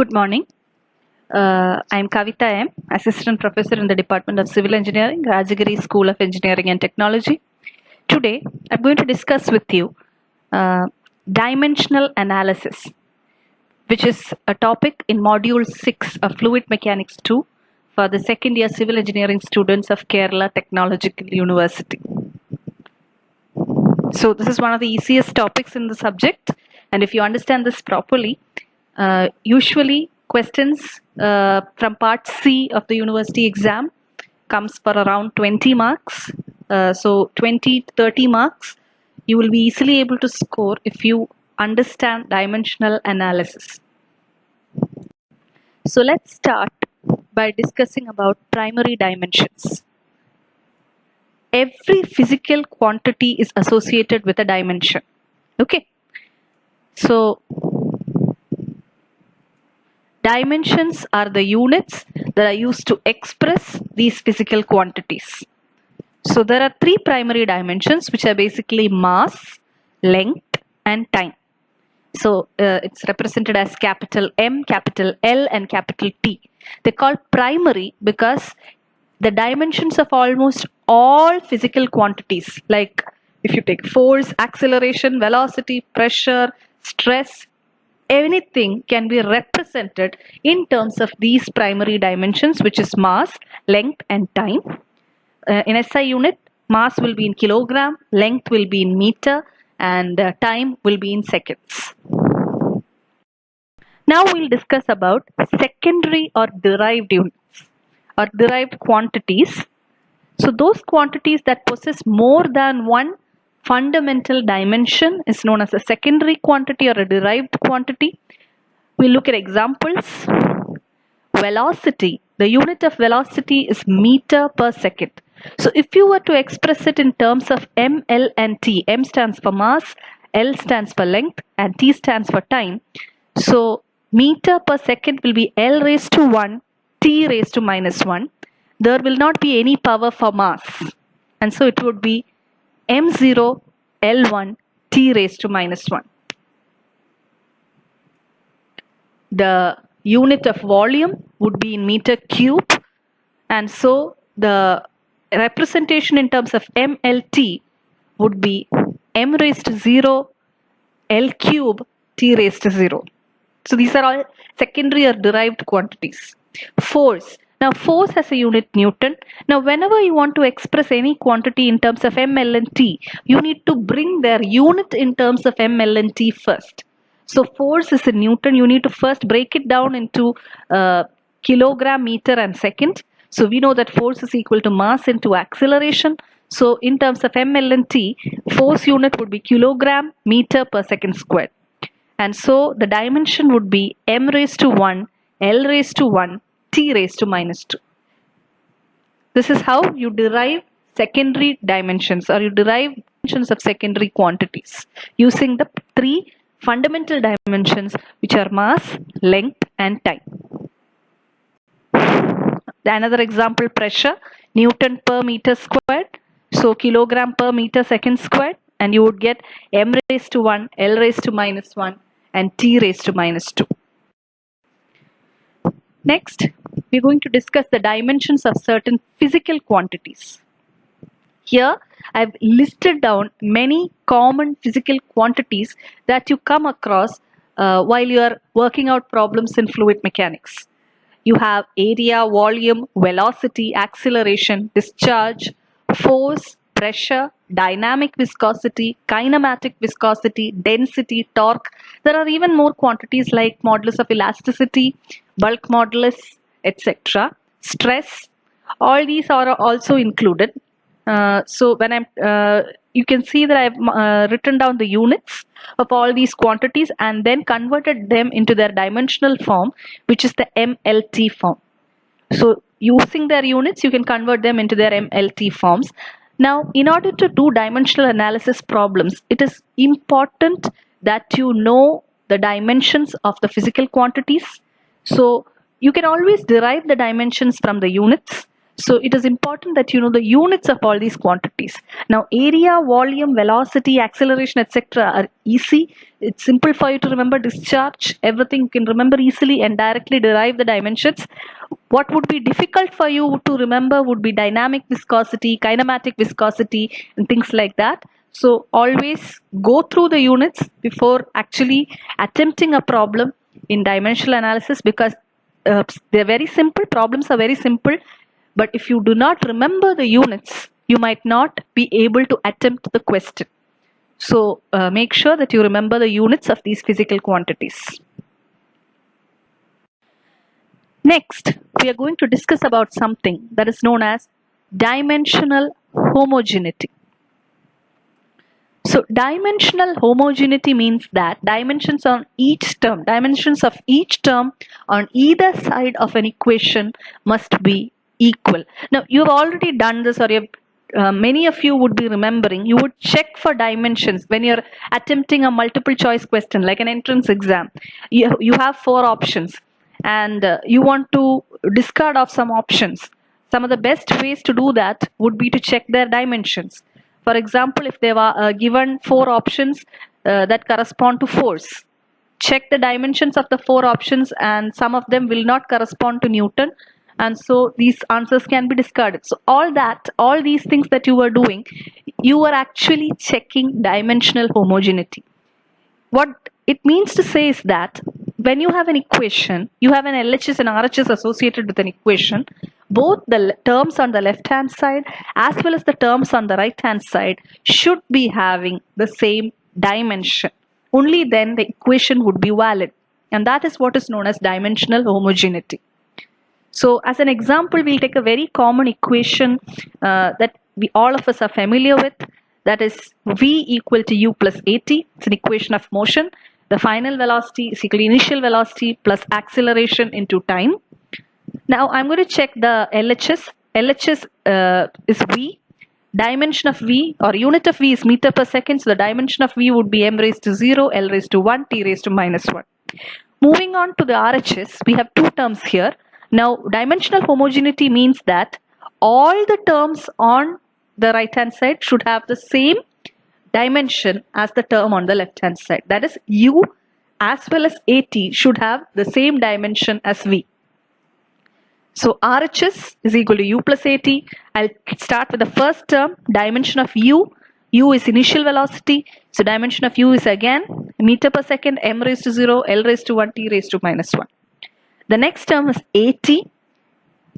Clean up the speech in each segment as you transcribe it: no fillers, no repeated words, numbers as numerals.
Good morning. I am Kavitha M, Assistant Professor in the Department of Civil Engineering, Rajagiri School of Engineering and Technology. Today, I am going to discuss with you dimensional analysis, which is a topic in Module 6 of Fluid Mechanics 2 for the second year Civil Engineering students of Kerala Technological University. So this is one of the easiest topics in the subject, and if you understand this properly, usually questions from part C of the university exam comes for around 20 marks. So 20 to 30 marks you will be easily able to score if you understand dimensional analysis. So let's start by discussing about primary dimensions. Every physical quantity is associated with a dimension. Okay. So dimensions are the units that are used to express these physical quantities. So there are three primary dimensions, which are basically mass, length, and time. So it's represented as capital M, capital L, and capital T. They're called primary because the dimensions of almost all physical quantities, like if you take force, acceleration, velocity, pressure, stress, anything can be represented in terms of these primary dimensions, which is mass, length, and time. In SI unit, mass will be in kilogram, length will be in meter, and time will be in seconds. Now we'll discuss about secondary or derived units or derived quantities. So those quantities that possess more than one fundamental dimension is known as a secondary quantity or a derived quantity. We'll look at examples. Velocity. The unit of velocity is meter per second. So if you were to express it in terms of m, L, and T, m stands for mass, L stands for length, and T stands for time. So meter per second will be L raised to 1, T raised to minus 1. There will not be any power for mass. And so it would be m0, L1, T raised to minus 1. The unit of volume would be in meter cube, and so the representation in terms of mLT would be m raised to 0, L cube, T raised to 0. So these are all secondary or derived quantities. Force. Now force has a unit Newton. Now whenever you want to express any quantity in terms of m, L, and T, you need to bring their unit in terms of m, L, and T first. So force is in Newton. You need to first break it down into kilogram, meter, and second. So we know that force is equal to mass into acceleration. So in terms of m, L, and T, force unit would be kilogram, meter per second squared. And so the dimension would be m raised to 1, L raised to 1, T raised to minus 2. This is how you derive secondary dimensions, or you derive dimensions of secondary quantities using the three fundamental dimensions, which are mass, length, and time. Another example, pressure, Newton per meter squared. So kilogram per meter second squared, and you would get m raised to 1, L raised to minus 1, and T raised to minus 2. Next, we are going to discuss the dimensions of certain physical quantities. Here, I have listed down many common physical quantities that you come across while you are working out problems in fluid mechanics. You have area, volume, velocity, acceleration, discharge, force, pressure, dynamic viscosity, kinematic viscosity, density, torque. There are even more quantities like modulus of elasticity, bulk modulus, etc. Stress. All these are also included. So when you can see that I've written down the units of all these quantities and then converted them into their dimensional form, which is the mLT form. So using their units, you can convert them into their mLT forms. Now, in order to do dimensional analysis problems, it is important that you know the dimensions of the physical quantities. So you can always derive the dimensions from the units, So it is important that you know the units of all these quantities. Now area, volume, velocity, acceleration, etc. are easy. It's simple for you to remember. Discharge, everything you can remember easily and directly derive the dimensions. What would be difficult for you to remember would be dynamic viscosity, kinematic viscosity, and things like that. So always go through the units before actually attempting a problem in dimensional analysis, because they're very simple, problems are very simple, but if you do not remember the units, you might not be able to attempt the question. So make sure that you remember the units of these physical quantities. Next, we are going to discuss about something that is known as dimensional homogeneity. So dimensional homogeneity means that dimensions of each term on either side of an equation must be equal. Now you have already done this, or many of you would be remembering, you would check for dimensions when you're attempting a multiple choice question like an entrance exam. You have 4 options and you want to discard off some options. Some of the best ways to do that would be to check their dimensions. For example, if they were given 4 options that correspond to force, check the dimensions of the 4 options, and some of them will not correspond to Newton, and so these answers can be discarded. So all these things that you were doing, you are actually checking dimensional homogeneity. What it means to say is that when you have an equation, you have an LHS and RHS associated with an equation, both the terms on the left hand side as well as the terms on the right hand side should be having the same dimension. Only then the equation would be valid, and that is what is known as dimensional homogeneity. So as an example, we'll take a very common equation that all of us are familiar with, that is v equal to u plus at. It's an equation of motion. The final velocity is equal to initial velocity plus acceleration into time. Now I'm going to check the LHS. LHS is v. Dimension of v, or unit of v, is meter per second. So the dimension of v would be m raised to 0, l raised to 1, t raised to minus 1. Moving on to the RHS, we have 2 terms here. Now dimensional homogeneity means that all the terms on the right hand side should have the same dimension as the term on the left hand side. That is, u as well as at should have the same dimension as v. So RHS is equal to u plus at. I'll start with the first term, dimension of u. U is initial velocity. So dimension of u is again meter per second, m raised to 0, l raised to 1, t raised to minus 1. The next term is at.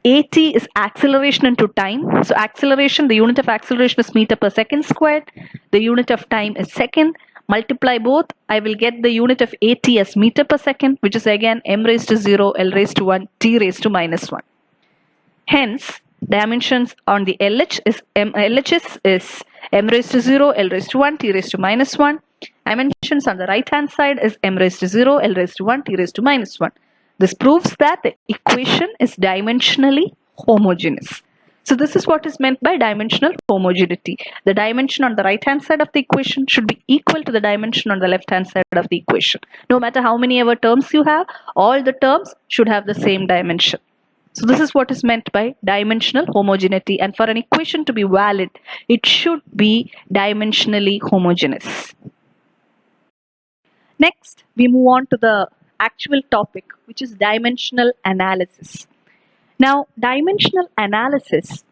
At is acceleration into time. So acceleration, the unit of acceleration is meter per second squared. The unit of time is second. Multiply both, I will get the unit of at as meter per second, which is again m raised to 0, l raised to 1, t raised to minus 1. Hence, dimensions on the LHS is m raised to 0, l raised to 1, t raised to minus 1. Dimensions on the right hand side is m raised to 0, l raised to 1, t raised to minus 1. This proves that the equation is dimensionally homogeneous. So this is what is meant by dimensional homogeneity. The dimension on the right hand side of the equation should be equal to the dimension on the left hand side of the equation. No matter how many ever terms you have, all the terms should have the same dimension. So this is what is meant by dimensional homogeneity, and for an equation to be valid, it should be dimensionally homogeneous. Next, we move on to the actual topic, which is dimensional analysis. Now, dimensional analysis,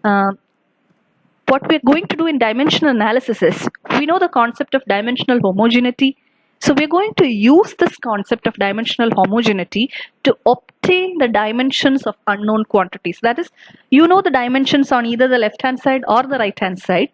what we're going to do in dimensional analysis is, we know the concept of dimensional homogeneity. So we're going to use this concept of dimensional homogeneity to obtain the dimensions of unknown quantities. That is, you know the dimensions on either the left hand side or the right hand side.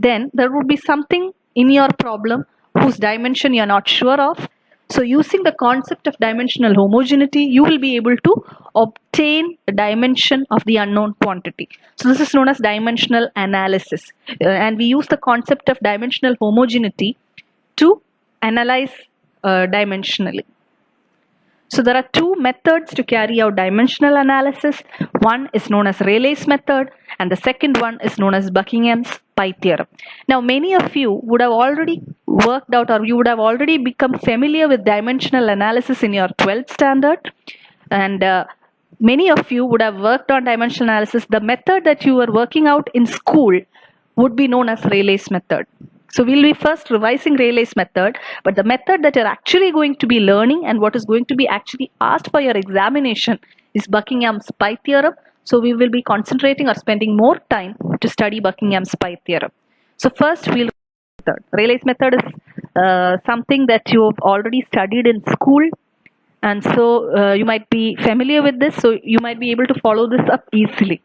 Then there would be something in your problem whose dimension you're not sure of. So using the concept of dimensional homogeneity, you will be able to obtain the dimension of the unknown quantity. So this is known as dimensional analysis. And we use the concept of dimensional homogeneity to analyze dimensionally. So there are 2 methods to carry out dimensional analysis. One is known as Rayleigh's method, and the second one is known as Buckingham's pi theorem. Now many of you would have already worked out, or you would have already become familiar with dimensional analysis in your 12th standard, and many of you would have worked on dimensional analysis. The method that you were working out in school would be known as Rayleigh's method. So we'll be first revising Rayleigh's method, but the method that you're actually going to be learning and what is going to be actually asked for your examination is Buckingham's pi theorem. So we will be concentrating or spending more time to study Buckingham's pi theorem. So first we'll method. Rayleigh's method is something that you've already studied in school, and so you might be familiar with this, so you might be able to follow this up easily.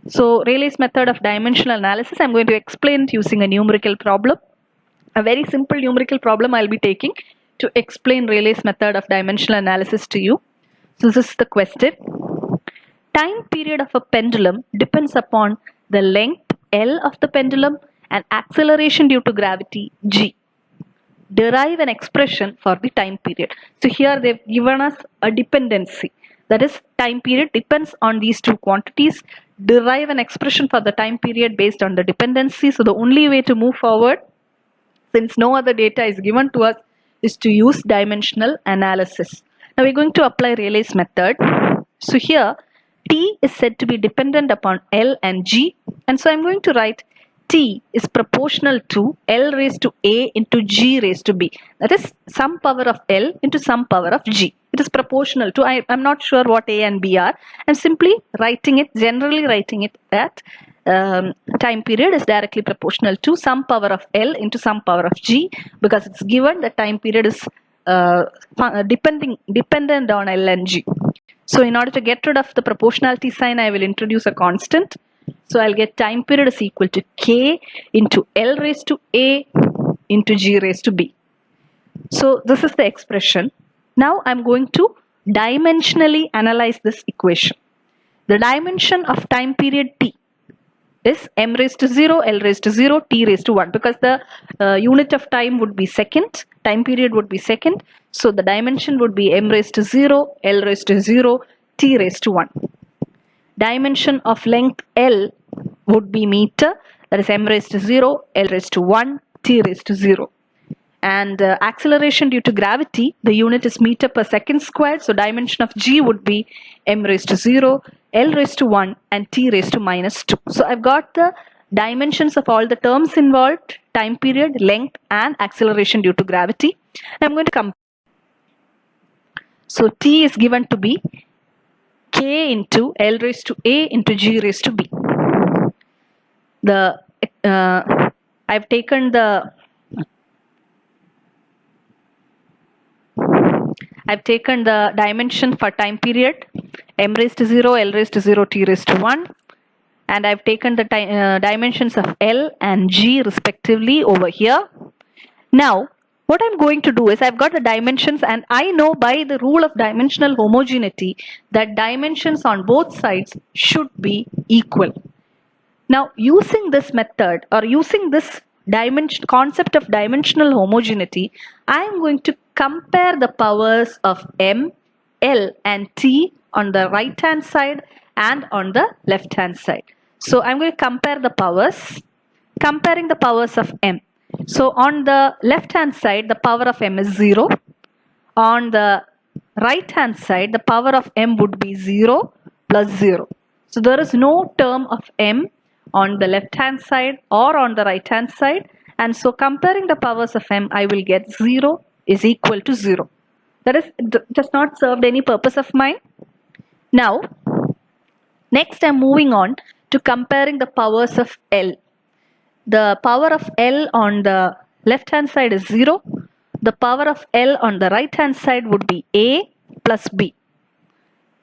So Rayleigh's method of dimensional analysis, I'm going to explain it using a numerical problem. A very simple numerical problem I'll be taking to explain Rayleigh's method of dimensional analysis to you. So this is the question. Time period of a pendulum depends upon the length L of the pendulum and acceleration due to gravity G. Derive an expression for the time period. So here they've given us a dependency. That is, time period depends on these two quantities. Derive an expression for the time period based on the dependency. So the only way to move forward, since no other data is given to us, is to use dimensional analysis. Now we're going to apply Rayleigh's method. So here T is said to be dependent upon L and G, and so I'm going to write T is proportional to L raised to A into G raised to B. That is some power of L into some power of G. It is proportional to, I'm not sure what A and B are. I'm simply writing it, generally writing it that time period is directly proportional to some power of L into some power of G, because it's given that time period is dependent on L and G. So in order to get rid of the proportionality sign, I will introduce a constant. So I'll get time period is equal to K into L raised to A into G raised to B. So this is the expression. Now I'm going to dimensionally analyze this equation. The dimension of time period T is m raised to 0, L raised to 0, T raised to 1, because the unit of time would be second, time period would be second. So the dimension would be m raised to 0, L raised to 0, T raised to 1. Dimension of length L would be meter, that is m raised to 0, L raised to 1, T raised to 0. And acceleration due to gravity, the unit is meter per second squared, so dimension of G would be m raised to 0, L raised to 1 and T raised to minus 2. So I've got the dimensions of all the terms involved, time period, length and acceleration due to gravity. I'm going to compare. So T is given to be K into L raised to A into G raised to B. I've taken the dimension for time period, m raised to 0, L raised to 0, T raised to 1, and I've taken the dimensions of L and G respectively over here. Now what I'm going to do is, I've got the dimensions, and I know by the rule of dimensional homogeneity that dimensions on both sides should be equal. Now using this method, or using this concept of dimensional homogeneity, I am going to compare the powers of M, L and T on the right hand side and on the left hand side. So I'm going to compare the powers, comparing the powers of M. So on the left hand side, the power of M is 0. On the right hand side, the power of M would be 0 plus 0. So there is no term of M on the left hand side or on the right hand side, and so comparing the powers of M, I will get 0 is equal to 0. That is, does not serve any purpose of mine. Now next I'm moving on to comparing the powers of L. The power of L on the left hand side is 0. The power of L on the right hand side would be A plus B.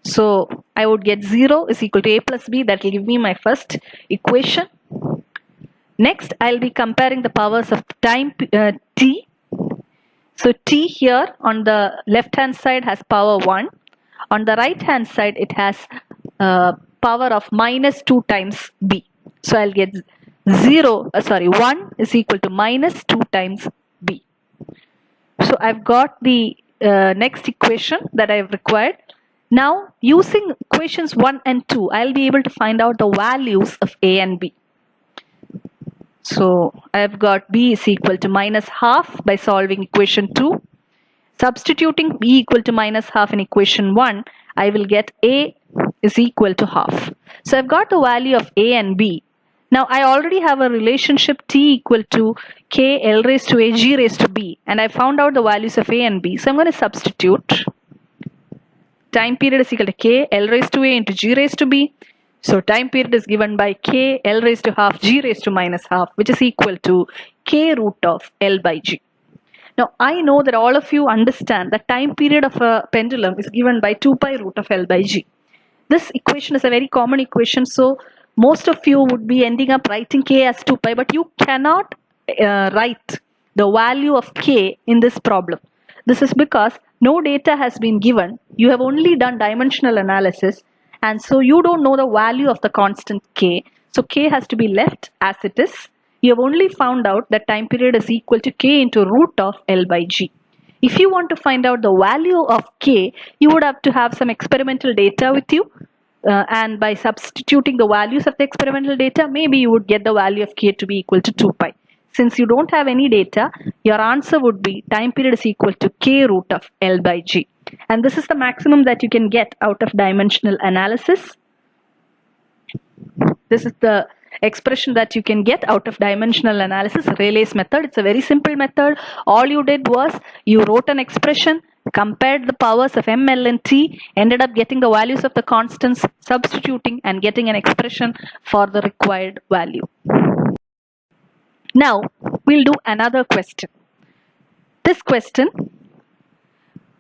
So I would get 0 is equal to A plus B. That will give me my first equation. Next I'll be comparing the powers of time T. So T here on the left hand side has power 1. On the right hand side it has power of minus 2 times B. So I'll get 1 is equal to minus 2 times B. So I've got the next equation that I've required. Now using equations 1 and 2, I'll be able to find out the values of A and B. So I've got B is equal to minus half by solving equation 2. Substituting B equal to minus half in equation 1, I will get A is equal to half. So I've got the value of A and B. Now I already have a relationship T equal to K L raised to A G raised to B, and I found out the values of A and B. So I'm going to substitute. Time period is equal to K L raised to A into G raised to B. So time period is given by K L raised to half G raised to minus half, which is equal to K root of L by G. Now I know that all of you understand that time period of a pendulum is given by 2 pi root of L by G. This equation is a very common equation, so most of you would be ending up writing K as 2 pi, but you cannot write the value of K in this problem. This is because no data has been given. You have only done dimensional analysis, and so you don't know the value of the constant K. So K has to be left as it is. You have only found out that time period is equal to K into root of L by G. If you want to find out the value of K, you would have to have some experimental data with you, and by substituting the values of the experimental data, maybe you would get the value of K to be equal to 2 pi. Since you don't have any data, your answer would be time period is equal to K root of L by G. And this is the maximum that you can get out of dimensional analysis. This is the expression that you can get out of dimensional analysis, Rayleigh's method. It's a very simple method. All you did was you wrote an expression, compared the powers of M, L and T, ended up getting the values of the constants, substituting and getting an expression for the required value. Now we'll do another question. This question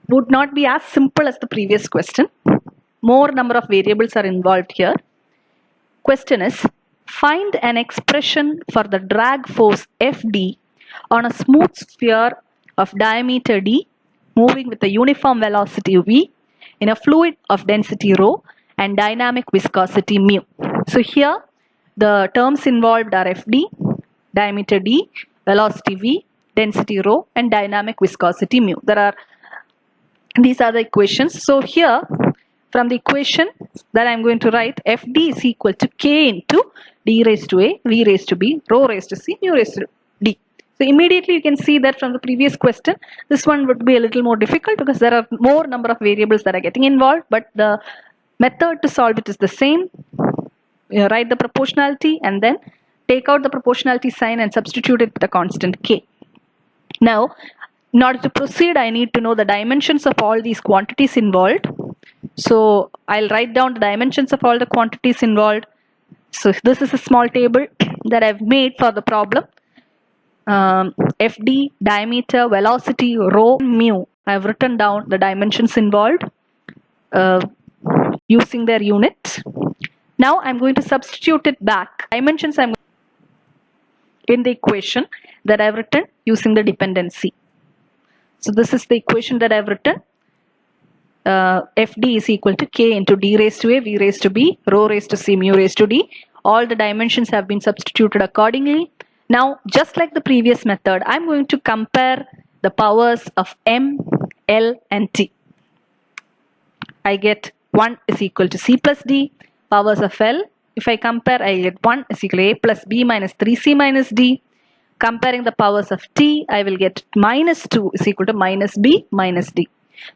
would not be as simple as the previous question. More number of variables are involved here. Question is, find an expression for the drag force Fd on a smooth sphere of diameter d moving with a uniform velocity v in a fluid of density rho and dynamic viscosity mu. So here the terms involved are Fd, diameter d, velocity v, density rho and dynamic viscosity mu. These are the equations. So here from the equation that I am going to write, Fd is equal to K into d raised to A, v raised to B, rho raised to C, mu raised to D. So immediately you can see that from the previous question, this one would be a little more difficult because there are more number of variables that are getting involved, but the method to solve it is the same. You write the proportionality and then take out the proportionality sign and substitute it with a constant K. Now, in order to proceed, I need to know the dimensions of all these quantities involved. So I'll write down the dimensions of all the quantities involved. So this is a small table that I've made for the problem. Fd, diameter, velocity, rho, mu. I've written down the dimensions involved using their unit. Now I'm going to substitute it back. Dimensions I'm in the equation that I've written using the dependency. So this is the equation that I've written. Fd is equal to K into d raised to A, v raised to B, rho raised to C, mu raised to D. All the dimensions have been substituted accordingly. Now, just like the previous method, I'm going to compare the powers of M, L and T. I get 1 is equal to C plus D. Powers of L, if I compare, I get 1 is equal to A plus B minus 3C minus D. Comparing the powers of T, I will get minus 2 is equal to minus B minus D.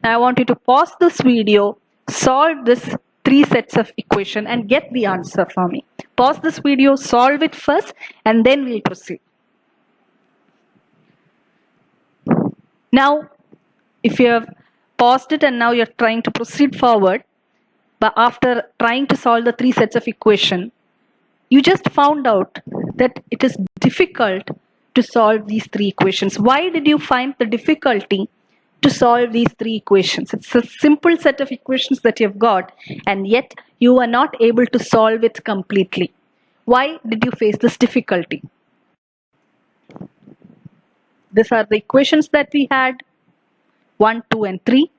Now I want you to pause this video, solve this 3 sets of equation and get the answer for me. Pause this video, solve it first and then we'll proceed. Now, if you have paused it and now you're trying to proceed forward, but after trying to solve the 3 sets of equation, you just found out that it is difficult to solve these 3 equations. Why did you find the difficulty to solve these 3 equations? It's a simple set of equations that you've got and yet you are not able to solve it completely. Why did you face this difficulty? These are the equations that we had, 1, 2 and 3.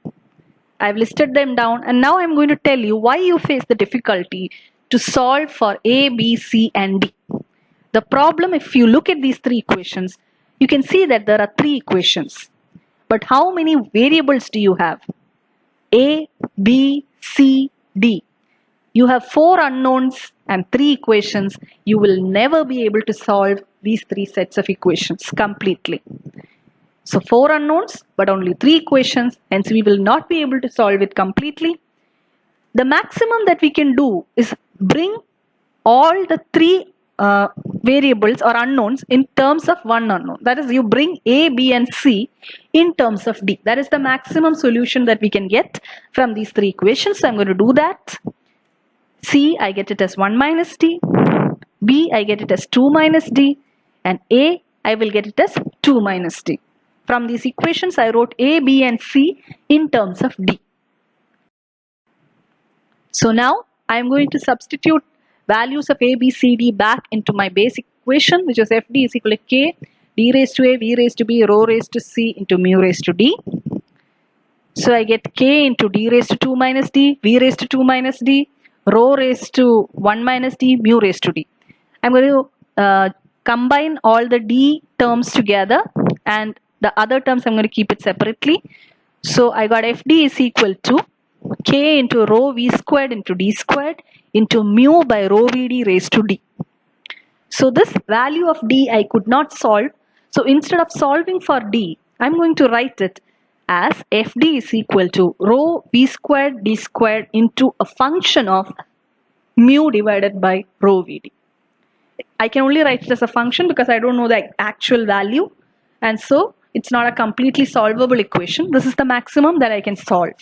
I've listed them down and now I'm going to tell you why you face the difficulty to solve for A, B, C and D. The problem, if you look at these 3 equations, you can see that there are 3 equations. But how many variables do you have? A, B, C, D. You have 4 unknowns and 3 equations. You will never be able to solve these 3 sets of equations completely. So 4 unknowns but only 3 equations, hence we will not be able to solve it completely. the maximum that we can do is bring all the three variables or unknowns in terms of one unknown. That is, you bring A, B and C in terms of D. That is the maximum solution that we can get from these three equations. So I'm going to do that. C, I get it as 1 minus D. B, I get it as 2 minus D. And A, I will get it as 2 minus D. From these equations, I wrote A, B and C in terms of D. So now I am going to substitute values of A, B, C, D back into my basic equation, which is Fd is equal to K, D raised to A, V raised to B, rho raised to C into mu raised to D. So I get K into D raised to 2 minus D, V raised to 2 minus D, rho raised to 1 minus D, mu raised to D. I'm going to combine all the D terms together, and the other terms I'm going to keep it separately. So I got Fd is equal to K into rho V squared into D squared into mu by rho Vd raised to D. So this value of D I could not solve. So instead of solving for D, I'm going to write it as Fd is equal to rho V squared D squared into a function of mu divided by rho Vd. I can only write it as a function because I don't know the actual value, and so it's not a completely solvable equation. This is the maximum that I can solve.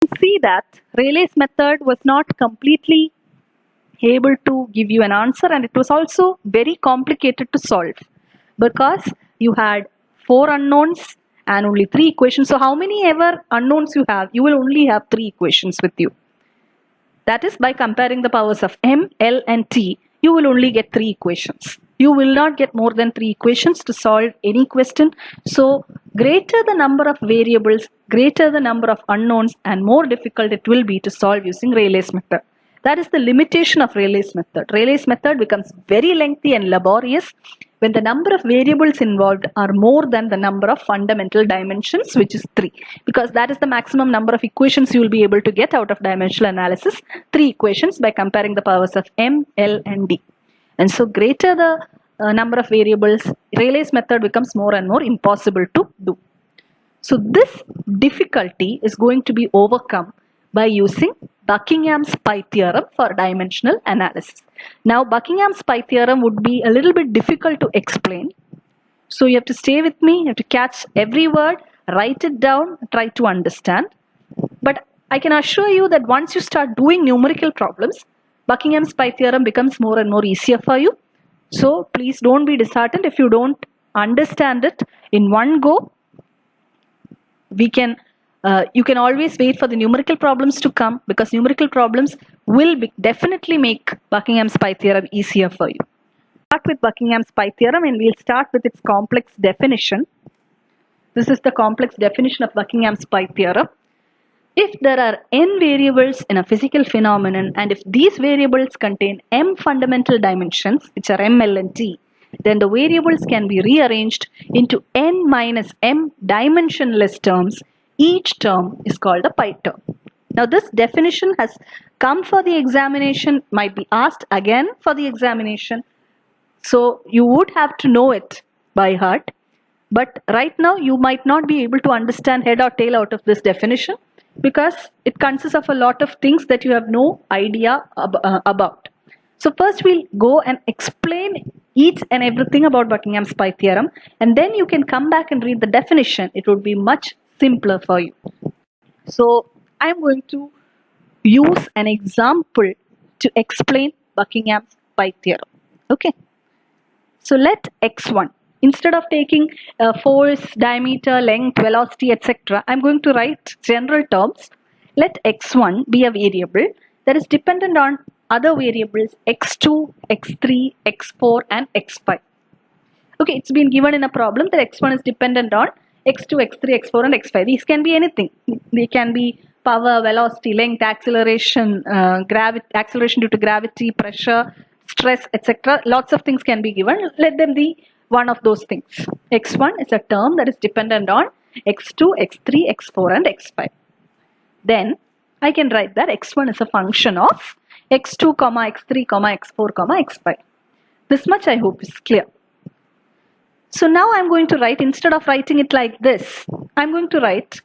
You see that Rayleigh's method was not completely able to give you an answer, and it was also very complicated to solve because you had 4 unknowns and only 3 equations. So how many ever unknowns you have, you will only have 3 equations with you. That is, by comparing the powers of M, L and T, you will only get 3 equations. You will not get more than 3 equations to solve any question. So greater the number of variables, greater the number of unknowns, and more difficult it will be to solve using Rayleigh's method. That is the limitation of Rayleigh's method. Rayleigh's method becomes very lengthy and laborious when the number of variables involved are more than the number of fundamental dimensions, which is 3. Because that is the maximum number of equations you will be able to get out of dimensional analysis. 3 equations by comparing the powers of M, L and D. And so greater the number of variables, Rayleigh's method becomes more and more impossible to do. So this difficulty is going to be overcome by using Buckingham's pi theorem for dimensional analysis. Now Buckingham's pi theorem would be a little bit difficult to explain. So you have to stay with me, you have to catch every word, write it down, try to understand. But I can assure you that once you start doing numerical problems, Buckingham's pi theorem becomes more and more easier for you. So please don't be disheartened if you don't understand it in one go. You can always wait for the numerical problems to come, because numerical problems will definitely make Buckingham's pi theorem easier for you. Start with Buckingham's pi theorem, and we'll start with its complex definition. This is the complex definition of Buckingham's pi theorem. If there are n variables in a physical phenomenon, and if these variables contain m fundamental dimensions, which are m, l and t, then the variables can be rearranged into n minus m dimensionless terms. Each term is called a pi term. Now this definition has come for the examination, might be asked again for the examination. So you would have to know it by heart. But right now you might not be able to understand head or tail out of this definition, because it consists of a lot of things that you have no idea about. So first we'll go and explain each and everything about Buckingham's pi theorem, and then you can come back and read the definition. It would be much simpler for you. So I'm going to use an example to explain Buckingham's pi theorem. Okay. So let x1, instead of taking force, diameter, length, velocity, etc., I'm going to write general terms. Let x1 be a variable that is dependent on other variables x2, x3, x4 and x5. Okay, it's been given in a problem that x1 is dependent on x2, x3, x4 and x5. These can be anything. They can be power, velocity, length, acceleration, acceleration due to gravity, pressure, stress, etc. Lots of things can be given. Let them be one of those things. x1 is a term that is dependent on x2, x3, x4 and x5. Then I can write that x1 is a function of x2, x3, x4, x5. This much I hope is clear. So now I'm going to write, instead of writing it like this, I'm going to write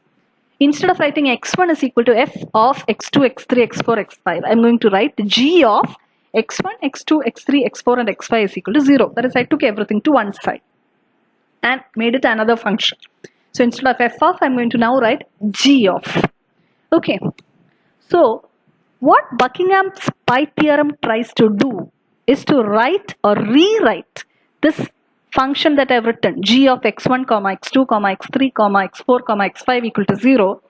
Instead of writing x1 is equal to f of x2, x3, x4, x5, I'm going to write g of x1, x2, x3, x4 and x5 is equal to 0. That is, I took everything to one side and made it another function. So instead of f of, I'm going to now write g of. Okay. So what Buckingham's pi theorem tries to do is to write or rewrite this function that I've written, g of x1, x2, x3, x4, x5 equal to 0.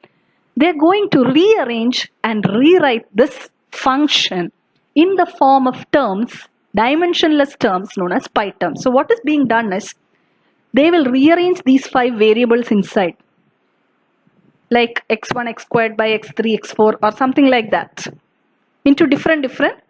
They're going to rearrange and rewrite this function in the form of terms, dimensionless terms known as pi terms. So what is being done is, they will rearrange these 5 variables inside, like x1, x squared by x3, x4 or something like that, into different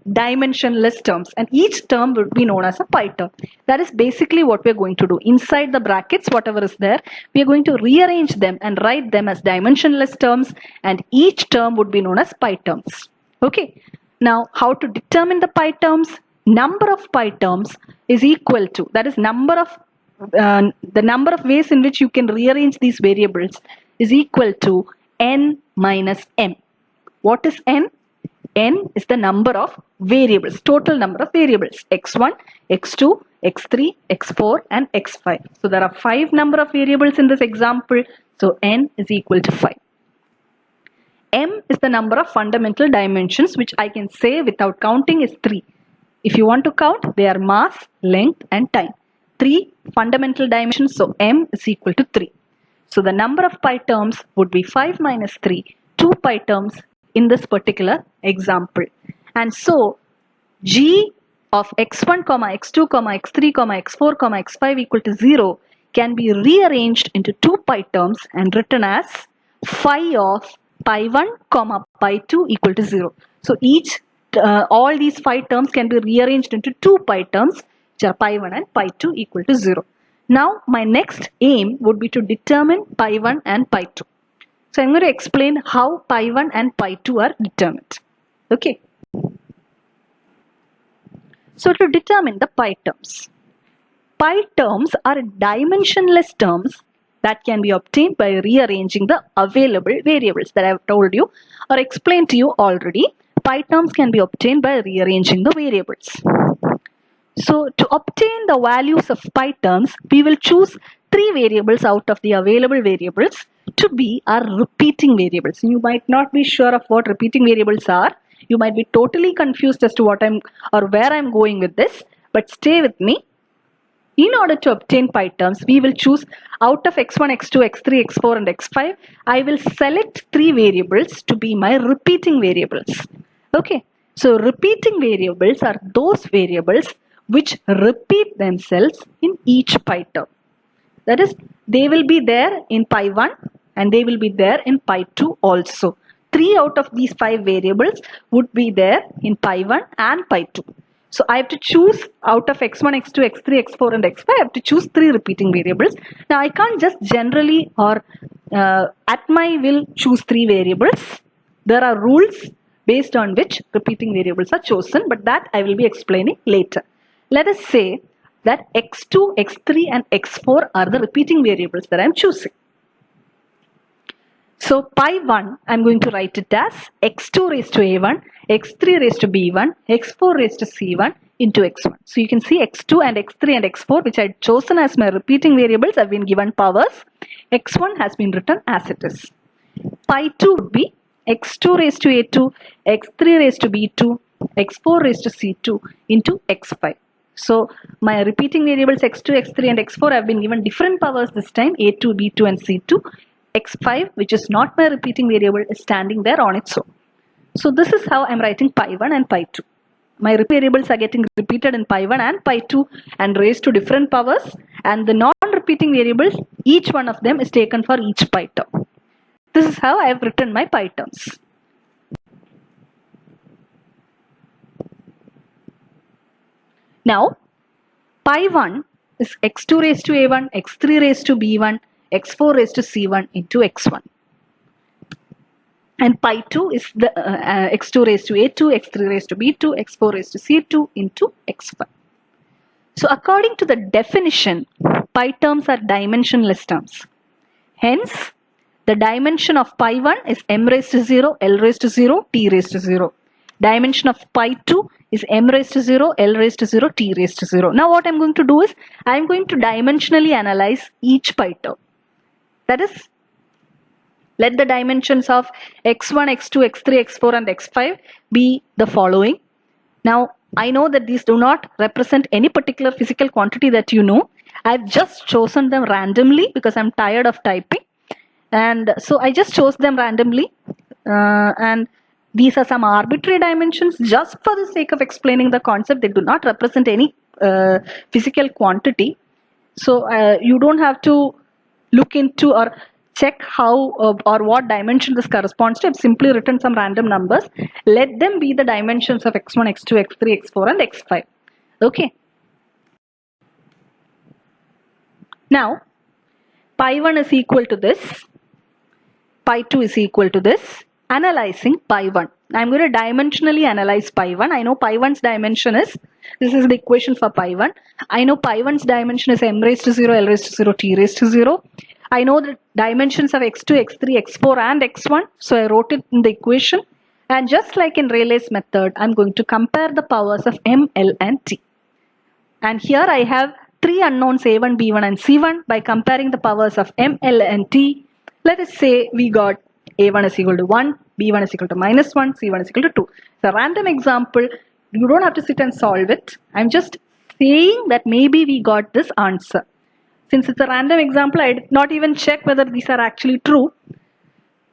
dimensionless terms, and each term would be known as a pi term. That is basically what we're going to do. Inside the brackets, whatever is there, we are going to rearrange them and write them as dimensionless terms, and each term would be known as pi terms. Okay. Now, how to determine the pi terms? Number of pi terms is equal to, that is the number of ways in which you can rearrange these variables is equal to n minus m. What is n? N is the number of variables, total number of variables, x1, x2, x3, x4 and x5. So there are 5 number of variables in this example. So n is equal to 5. M is the number of fundamental dimensions, which I can say without counting is 3. If you want to count, they are mass, length and time. 3 fundamental dimensions, so m is equal to 3. So the number of pi terms would be 5 minus 3, 2 pi terms in this particular example. And so g of x1, x2, x3, x4, x5 equal to 0 can be rearranged into 2 pi terms and written as phi of pi 1, pi 2 equal to 0. So all these 5 terms can be rearranged into 2 pi terms, which are pi 1 and pi 2 equal to 0. Now my next aim would be to determine pi 1 and pi 2. So I'm going to explain how pi 1 and pi 2 are determined. Okay. So to determine the pi terms are dimensionless terms that can be obtained by rearranging the available variables that I have told you or explained to you already. Pi terms can be obtained by rearranging the variables. So to obtain the values of pi terms, we will choose 3 variables out of the available variables to be our repeating variables. You might not be sure of what repeating variables are. You might be totally confused as to where I'm going with this, but stay with me. In order to obtain pi terms, we will choose out of x1, x2, x3, x4 and x5. I will select 3 variables to be my repeating variables. Okay. So repeating variables are those variables which repeat themselves in each pi term. That is, they will be there in pi 1 and they will be there in pi 2 also. 3 out of these 5 variables would be there in pi 1 and pi 2. So I have to choose out of x1, x2, x3, x4 and x5, I have to choose 3 repeating variables. Now I can't just generally or at my will choose 3 variables. There are rules based on which repeating variables are chosen, but that I will be explaining later. Let us say that x2, x3 and x4 are the repeating variables that I am choosing. So pi 1, I am going to write it as x2 raised to a1, x3 raised to b1, x4 raised to c1 into x1. So you can see x2 and x3 and x4, which I had chosen as my repeating variables, have been given powers. x1 has been written as it is. Pi 2 would be x2 raised to a2, x3 raised to b2, x4 raised to c2 into x5. So my repeating variables x2, x3 and x4 have been given different powers this time, a2, b2 and c2. x5, which is not my repeating variable, is standing there on its own. So this is how I am writing pi 1 and pi 2. My variables are getting repeated in pi 1 and pi 2 and raised to different powers, and the non-repeating variables, each one of them is taken for each pi term. This is how I have written my pi terms. Now, pi 1 is x2 raised to a1, x3 raised to b1, x4 raised to c1 into x1. And pi 2 is the x2 raised to a2, x3 raised to b2, x4 raised to c2 into x1. So according to the definition, pi terms are dimensionless terms. Hence, the dimension of pi1 is m raised to 0, l raised to 0, t raised to 0. Dimension of pi2 is m raised to 0, l raised to 0, t raised to 0. Now what I'm going to do is, I'm going to dimensionally analyze each pi term. That is, let the dimensions of x1, x2, x3, x4 and x5 be the following. Now I know that these do not represent any particular physical quantity that you know. I've just chosen them randomly because I'm tired of typing, and so I just chose them randomly, and these are some arbitrary dimensions just for the sake of explaining the concept. They do not represent any physical quantity, so you don't have to look into or check how or what dimension this corresponds to. I've simply written some random numbers. Let them be the dimensions of x1, x2, x3, x4 and x5. Okay. Now, pi1 is equal to this, pi2 is equal to this. Analyzing pi1. I'm going to dimensionally analyze pi1. I know pi1's dimension is, this is the equation for pi1. I know pi1's dimension is m raised to 0, l raised to 0, t raised to 0. I know the dimensions of x2, x3, x4 and x1. So I wrote it in the equation. And just like in Rayleigh's method, I'm going to compare the powers of m, l and t. And here I have three unknowns a1, b1 and c1. By comparing the powers of m, l and t, let us say we got a1 is equal to 1, b1 is equal to minus 1, c1 is equal to 2. It's a random example. You don't have to sit and solve it. I'm just saying that maybe we got this answer. Since it's a random example, I did not even check whether these are actually true.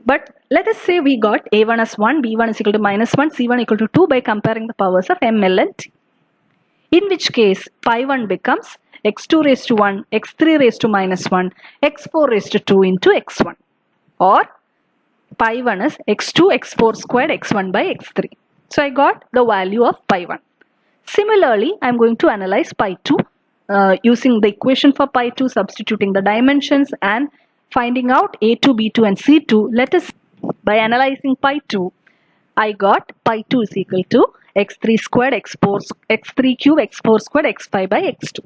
But let us say we got a1 as 1, b1 is equal to minus 1, c1 equal to 2 by comparing the powers of m, l and t. In which case, pi1 becomes x2 raised to 1, x3 raised to minus 1, x4 raised to 2 into x1. Or pi1 is x2, x4 squared, x1 by x3. So I got the value of pi1. Similarly, I'm going to analyze pi2 using the equation for pi2, substituting the dimensions and finding out a2, b2 and c2. Let us, by analyzing pi2, I got pi2 is equal to x3 squared, x3 cube, x4 squared, x5 by x2.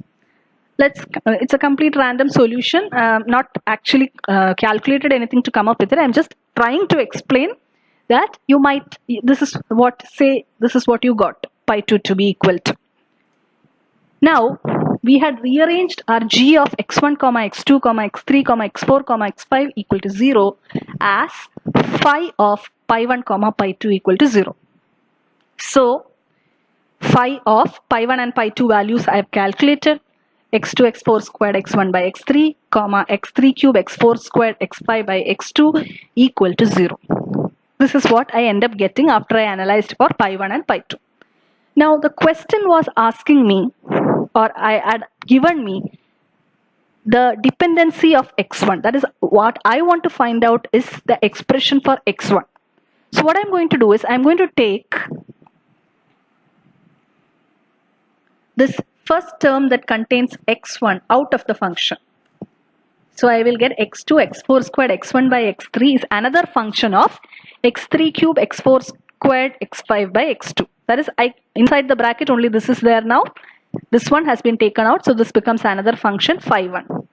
It's a complete random solution. Not actually calculated anything to come up with it. I'm just trying to explain that you might, this is what you got pi2 to be equal to. Now we had rearranged our g of x1, x2, x3, x4, x5 equal to 0 as phi of pi1, pi2 equal to 0. So phi of pi1 and pi2 values I have calculated. x2, x4 squared, x1 by x3, x3 cube, x4 squared, x5 by x2 equal to 0. This is what I end up getting after I analyzed for pi1 and pi2. Now the question was asking me, or I had given me, the dependency of x1. That is what I want to find out, is the expression for x1. So what I'm going to do is, I'm going to take this first term that contains x1 out of the function. So I will get x2, x4 squared, x1 by x3 is another function of x3 cube, x4 squared, x5 by x2. That is, inside the bracket only this is there now. This one has been taken out, so this becomes another function phi1.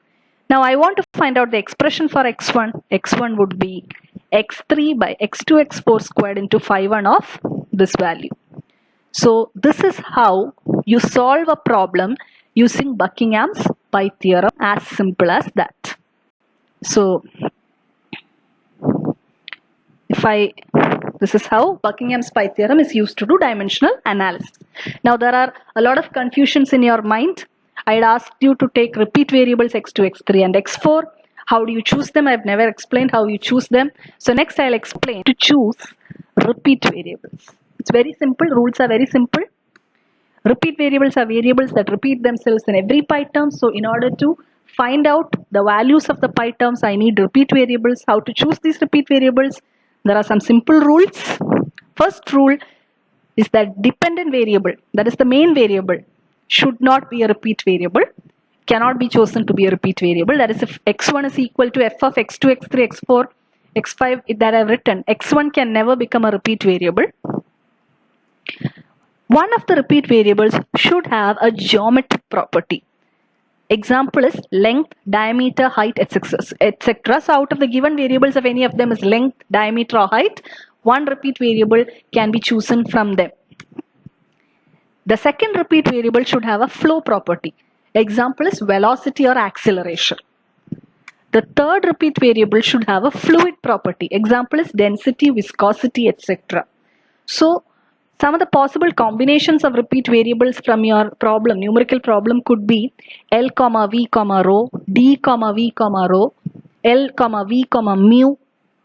Now I want to find out the expression for x1. x1 would be x3 by x2, x4 squared into phi1 of this value. So this is how you solve a problem using Buckingham's pi theorem, as simple as that. So this is how Buckingham's pi theorem is used to do dimensional analysis. Now there are a lot of confusions in your mind. I'd asked you to take repeat variables x2, x3 and x4. How do you choose them? I've never explained how you choose them. So next I'll explain to choose repeat variables. It's very simple. Rules are very simple. Repeat variables are variables that repeat themselves in every pi term. So in order to find out the values of the pi terms, I need repeat variables. How to choose these repeat variables? There are some simple rules. First rule is that dependent variable, that is the main variable, should not be a repeat variable, cannot be chosen to be a repeat variable. That is, if x1 is equal to f of x2, x3, x4, x5 that I've written, x1 can never become a repeat variable. One of the repeat variables should have a geometric property. Example is length, diameter, height, etc. So out of the given variables, if any of them is length, diameter or height, one repeat variable can be chosen from them. The second repeat variable should have a flow property. Example is velocity or acceleration. The third repeat variable should have a fluid property. Example is density, viscosity, etc. So some of the possible combinations of repeat variables from your problem, numerical problem, could be L, V, rho, D, V, rho, L, V, mu,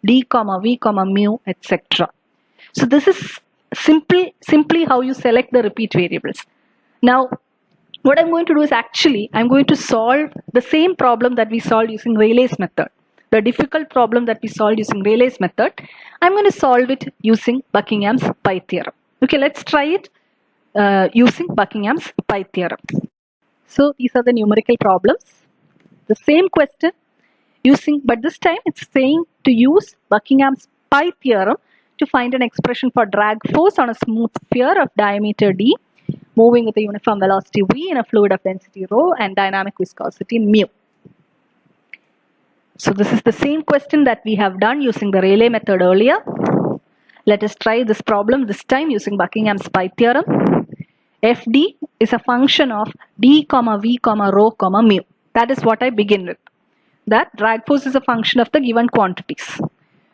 D, V, mu, etc. So this is simply how you select the repeat variables. Now, what I'm going to do is actually, I'm going to solve the same problem that we solved using Rayleigh's method. The difficult problem that we solved using Rayleigh's method, I'm going to solve it using Buckingham's pi theorem. Okay, let's try it using Buckingham's pi theorem. So these are the numerical problems. The same question using, but this time it's saying to use Buckingham's pi theorem to find an expression for drag force on a smooth sphere of diameter d, moving with a uniform velocity v in a fluid of density rho and dynamic viscosity mu. So this is the same question that we have done using the Rayleigh method earlier. Let us try this problem this time using Buckingham's pi theorem. Fd is a function of d, v, rho, mu. That is what I begin with. That drag force is a function of the given quantities.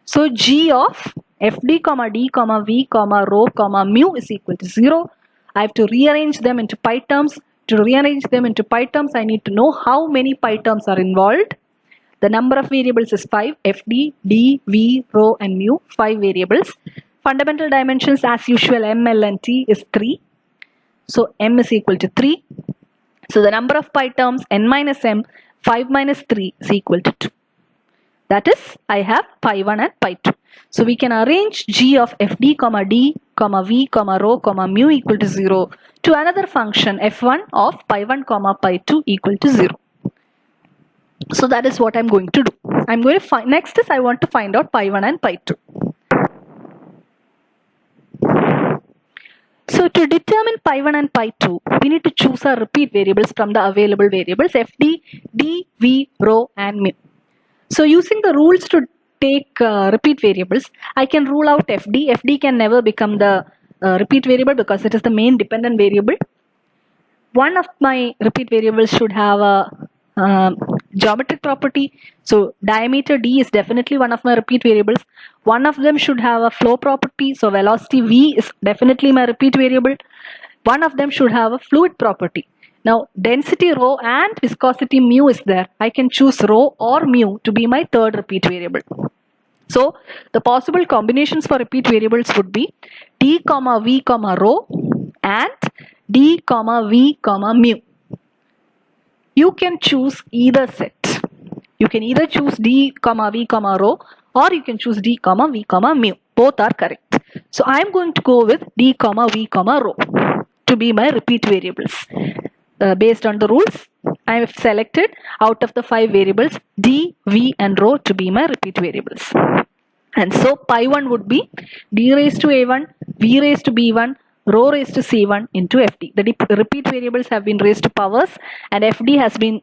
So g of Fd, d, v, rho, mu is equal to 0. I have to rearrange them into pi terms. To rearrange them into pi terms, I need to know how many pi terms are involved. The number of variables is 5. Fd, d, v, rho and mu, 5 variables. Fundamental dimensions as usual m, l and t is 3. So m is equal to 3. So the number of pi terms n minus m, 5 minus 3 is equal to 2. That is, I have pi 1 and pi 2. So we can arrange g of fd, d, v, rho, mu equal to 0 to another function f1 of pi 1, pi 2 equal to 0. So that is what I'm going to do. I'm going to find, next is I want to find out pi 1 and pi 2. So to determine pi 1 and pi 2, we need to choose our repeat variables from the available variables fd, d, v, rho and mu. So using the rules to take repeat variables, I can rule out fd. Fd can never become the repeat variable because it is the main dependent variable. One of my repeat variables should have a geometric property. So diameter d is definitely one of my repeat variables. One of them should have a flow property. So velocity v is definitely my repeat variable. One of them should have a fluid property. Now density rho and viscosity mu is there. I can choose rho or mu to be my third repeat variable. So the possible combinations for repeat variables would be d, v, rho and d, v, mu. You can choose either set. You can either choose d, v, rho or you can choose d, v, mu. Both are correct. So I am going to go with d, v, rho to be my repeat variables. Based on the rules, I have selected out of the 5 variables d, v and rho to be my repeat variables. And so pi 1 would be d raised to a1, v raised to b1, rho raised to c1 into fd. The repeat variables have been raised to powers and fd has been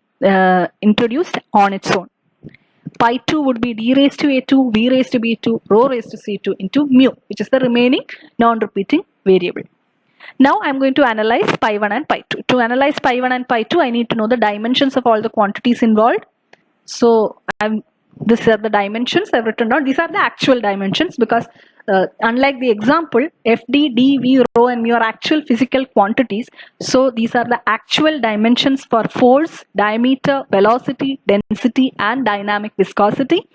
introduced on its own. Pi 2 would be d raised to a2, v raised to b2, rho raised to c2 into mu, which is the remaining non-repeating variable. Now I'm going to analyze pi 1 and pi 2. To analyze pi 1 and pi 2, I need to know the dimensions of all the quantities involved. So these are the dimensions I've written down. These are the actual dimensions because unlike the example, fd, d, v, rho and mu are actual physical quantities. So these are the actual dimensions for force, diameter, velocity, density and dynamic viscosity.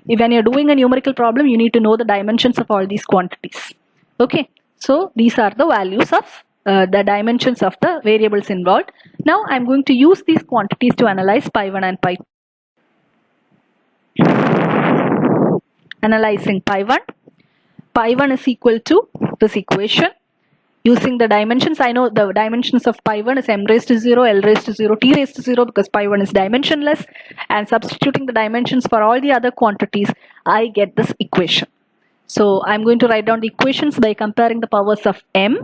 When you're doing a numerical problem, you need to know the dimensions of all these quantities. Okay. So these are the values of the dimensions of the variables involved. Now I'm going to use these quantities to analyze pi 1 and pi 2. Analyzing pi 1. Pi 1 is equal to this equation. Using the dimensions, I know the dimensions of pi 1 is m raised to 0, l raised to 0, t raised to 0 because pi 1 is dimensionless. And substituting the dimensions for all the other quantities, I get this equation. So I'm going to write down the equations by comparing the powers of m.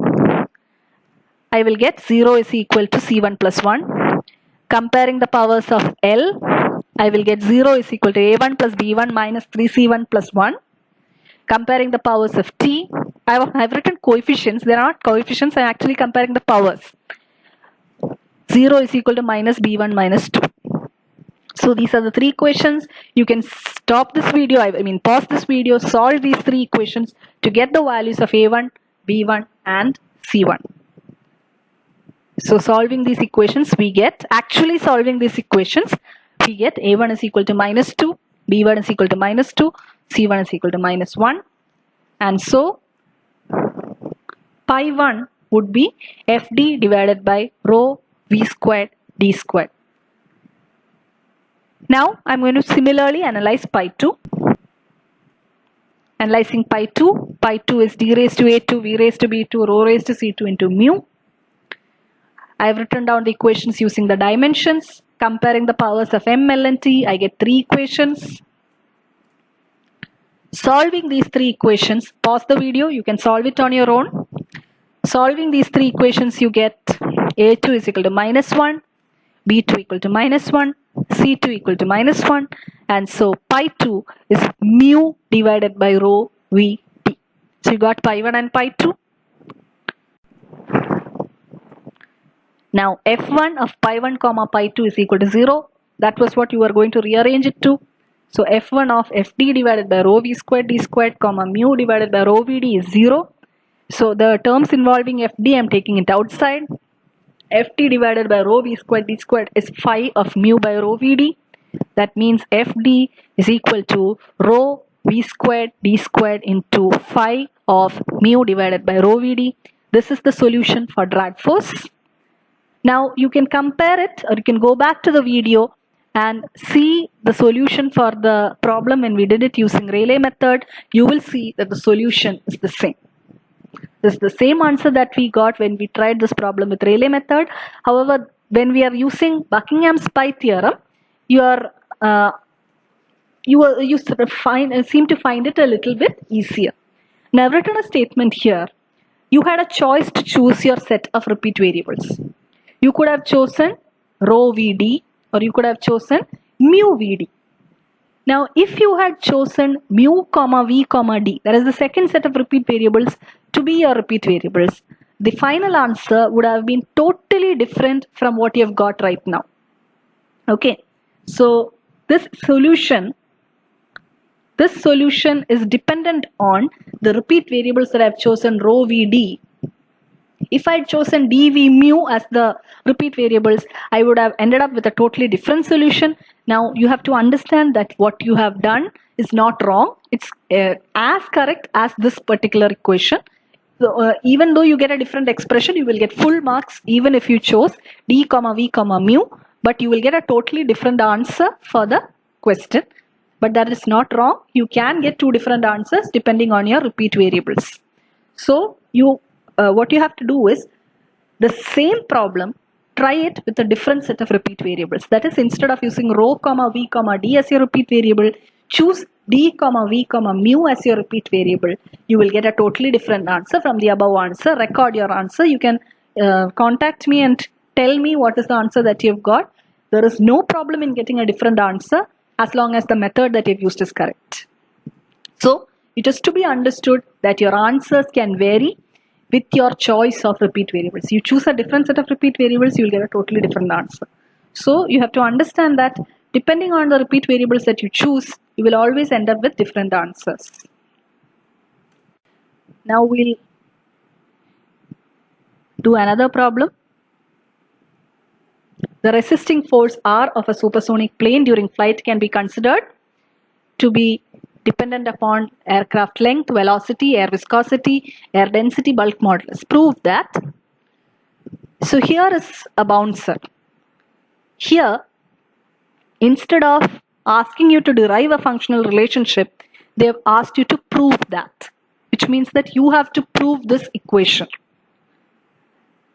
I will get 0 is equal to c1 plus 1. Comparing the powers of L, I will get 0 is equal to A1 plus B1 minus 3C1 plus 1. Comparing the powers of T, I've written coefficients. They are not coefficients. I'm actually comparing the powers. 0 is equal to minus B1 minus 2. So these are the three equations. You can stop this video, pause this video, solve these three equations to get the values of A1, B1 and C1. So solving these equations, we get A1 is equal to minus 2, B1 is equal to minus 2, C1 is equal to minus 1. And so pi 1 would be FD divided by rho V squared D squared. Now I'm going to similarly analyze pi 2. Analyzing pi 2 is d raised to a2, v raised to b2, rho raised to c2 into mu. I have written down the equations using the dimensions. Comparing the powers of m, l and t, I get three equations. Solving these three equations, pause the video, you can solve it on your own. Solving these three equations, you get a2 is equal to minus 1, b2 equal to minus 1, c2 equal to minus 1, and so pi 2 is mu divided by rho v t. So you got pi 1 and pi 2. Now f1 of pi 1 comma pi 2 is equal to 0. That was what you are going to rearrange it to. So f1 of fd divided by rho v squared d squared comma mu divided by rho vd is 0. So the terms involving fd, I am taking it outside. Ft divided by rho v squared d squared is phi of mu by rho vd. That means fd is equal to rho v squared d squared into phi of mu divided by rho vd. This is the solution for drag force. Now you can compare it, or you can go back to the video and see the solution for the problem when we did it using Rayleigh method. You will see that the solution is the same. This is the same answer that we got when we tried this problem with Rayleigh method. However, when we are using Buckingham's pi theorem, you seem to find it a little bit easier. Now I've written a statement here. You had a choice to choose your set of repeat variables. You could have chosen rho vd or you could have chosen mu vd. Now if you had chosen mu comma v comma d, that is the second set of repeat variables, to be your repeat variables, the final answer would have been totally different from what you have got right now. Okay, so this solution is dependent on the repeat variables that I have chosen rho vd. If I had chosen dv mu as the repeat variables, I would have ended up with a totally different solution. Now you have to understand that what you have done is not wrong. It's as correct as this particular equation. So, even though you get a different expression, you will get full marks even if you chose d comma v comma mu, but you will get a totally different answer for the question. But that is not wrong. You can get two different answers depending on your repeat variables. So what you have to do is the same problem, try it with a different set of repeat variables. That is, instead of using rho comma v comma d as your repeat variable, choose d comma v comma mu as your repeat variable. You will get a totally different answer from the above answer. Record your answer. You can contact me and tell me what is the answer that you have got. There is no problem in getting a different answer as long as the method that you have used is correct. So it is to be understood that your answers can vary with your choice of repeat variables. You choose a different set of repeat variables, you will get a totally different answer. So you have to understand that depending on the repeat variables that you choose, you will always end up with different answers. Now we'll do another problem. The resisting force R of a supersonic plane during flight can be considered to be dependent upon aircraft length, velocity, air viscosity, air density, bulk modulus. Prove that. So here is a bouncer. Here, instead of asking you to derive a functional relationship, they have asked you to prove that, which means that you have to prove this equation.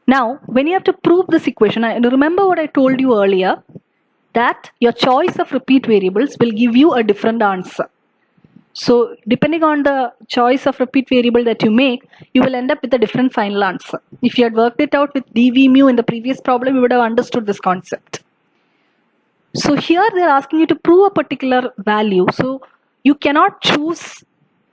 Now, when you have to prove this equation, and remember what I told you earlier, that your choice of repeat variables will give you a different answer. So depending on the choice of repeat variable that you make, you will end up with a different final answer. If you had worked it out with dv mu in the previous problem, you would have understood this concept. So here they are asking you to prove a particular value. So you cannot choose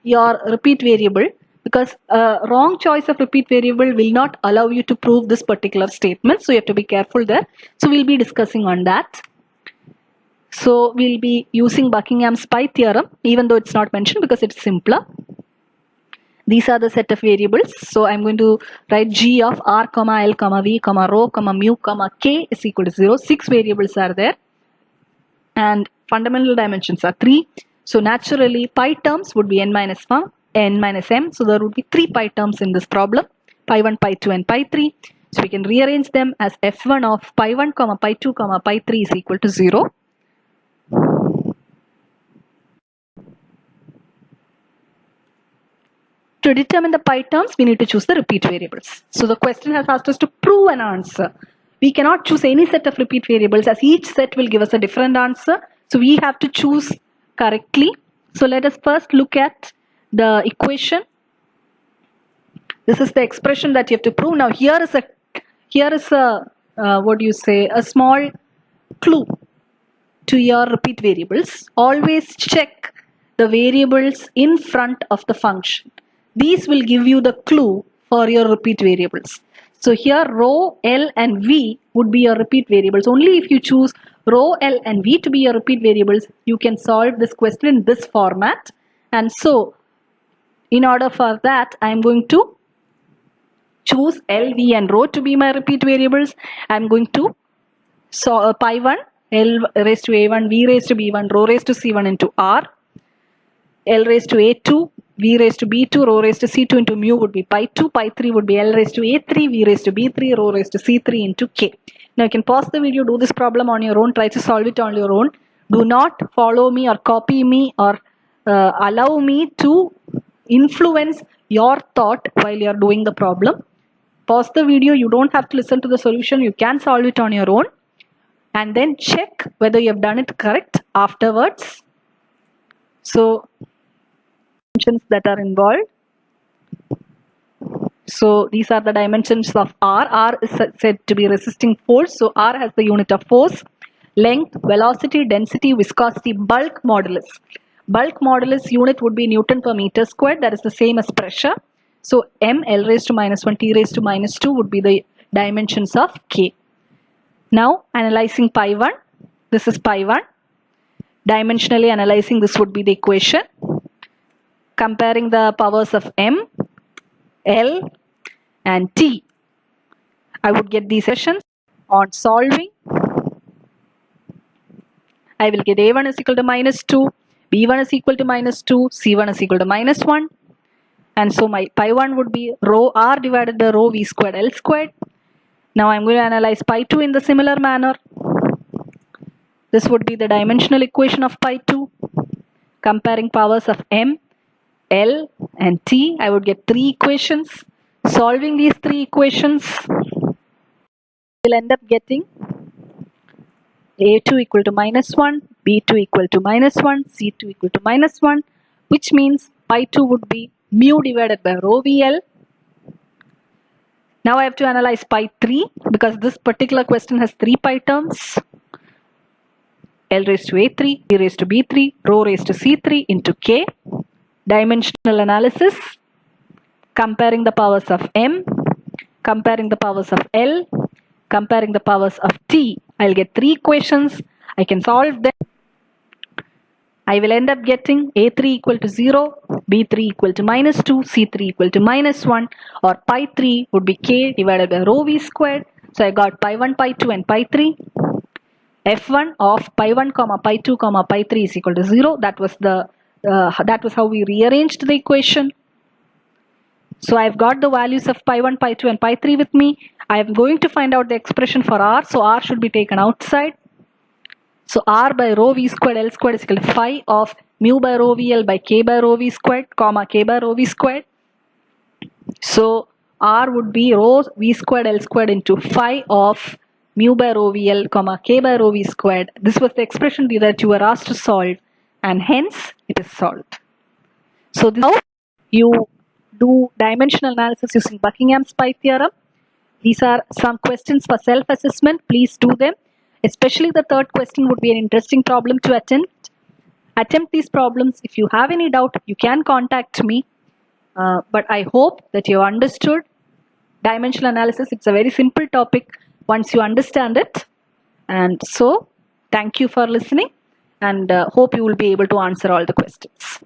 your repeat variable because a wrong choice of repeat variable will not allow you to prove this particular statement. So you have to be careful there. So we'll be discussing on that. So we'll be using Buckingham's pi theorem, even though it's not mentioned because it's simpler. These are the set of variables. So I'm going to write G of R, L, V, rho, mu, K is equal to 0. 6 variables are there. And fundamental dimensions are 3. So naturally pi terms would be n minus m. So there would be 3 pi terms in this problem. Pi 1, pi 2 and pi 3. So we can rearrange them as f1 of pi 1, pi 2, pi 3 is equal to 0. To determine the pi terms, we need to choose the repeat variables. So the question has asked us to prove an answer. We cannot choose any set of repeat variables as each set will give us a different answer. So we have to choose correctly. So let us first look at the equation. This is the expression that you have to prove. Now here is a a small clue to your repeat variables. Always check the variables in front of the function. These will give you the clue for your repeat variables. So here rho, L and V would be your repeat variables. Only if you choose rho, L and V to be your repeat variables, you can solve this question in this format. And so in order for that, I am going to choose L, V and rho to be my repeat variables. I am going to pi 1, L raised to A1, V raised to B1, rho raised to C1 into R. L raised to A2, V raised to B2, rho raised to C2 into mu would be pi 2, pi 3 would be L raised to A3, V raised to B3, rho raised to C3 into K. Now you can pause the video, do this problem on your own, try to solve it on your own. Do not follow me or copy me or allow me to influence your thought while you are doing the problem. Pause the video, you don't have to listen to the solution, you can solve it on your own. And then check whether you have done it correct afterwards. So dimensions that are involved. So these are the dimensions of R. R is said to be resisting force. So R has the unit of force, length, velocity, density, viscosity, bulk modulus. Bulk modulus unit would be Newton per meter squared. That is the same as pressure. So M, L raised to minus 1, T raised to minus 2 would be the dimensions of K. Now analyzing pi 1. This is pi 1. Dimensionally analyzing, this would be the equation. Comparing the powers of M, L and T. I would get these expressions. On solving, I will get A1 is equal to minus 2, B1 is equal to minus 2, C1 is equal to minus 1. And so my pi 1 would be rho R divided by rho V squared L squared. Now I am going to analyze pi 2 in the similar manner. This would be the dimensional equation of pi 2. Comparing powers of M, L and T, I would get 3 equations. Solving these 3 equations, we'll end up getting A2 equal to minus 1, B2 equal to minus 1, C2 equal to minus 1, which means pi 2 would be mu divided by rho VL. Now I have to analyze pi 3 because this particular question has 3 pi terms. L raised to A3, B raised to B3, rho raised to C3 into K. Dimensional analysis, comparing the powers of M, comparing the powers of L, comparing the powers of T. I'll get 3 equations. I can solve them. I will end up getting A3 equal to 0, B3 equal to minus 2, C3 equal to minus 1, or pi 3 would be K divided by rho V squared. So I got pi 1, pi 2 and pi 3. F1 of pi 1, pi 2, pi 3 is equal to 0. That was how we rearranged the equation. So I've got the values of pi 1, pi 2 and pi 3 with me. I am going to find out the expression for R. So R should be taken outside. So R by rho V squared L squared is equal to phi of mu by rho VL by K by rho V squared, K by rho V squared. So R would be rho V squared L squared into phi of mu by rho VL, K by rho V squared. This was the expression that you were asked to solve, and hence it is solved. So now you do dimensional analysis using Buckingham's pi theorem. These are some questions for self-assessment. Please do them. Especially the third question would be an interesting problem to attempt these problems. If you have any doubt, you can contact me. But I hope that you understood dimensional analysis. It's a very simple topic once you understand it. And so, thank you for listening, and hope you will be able to answer all the questions.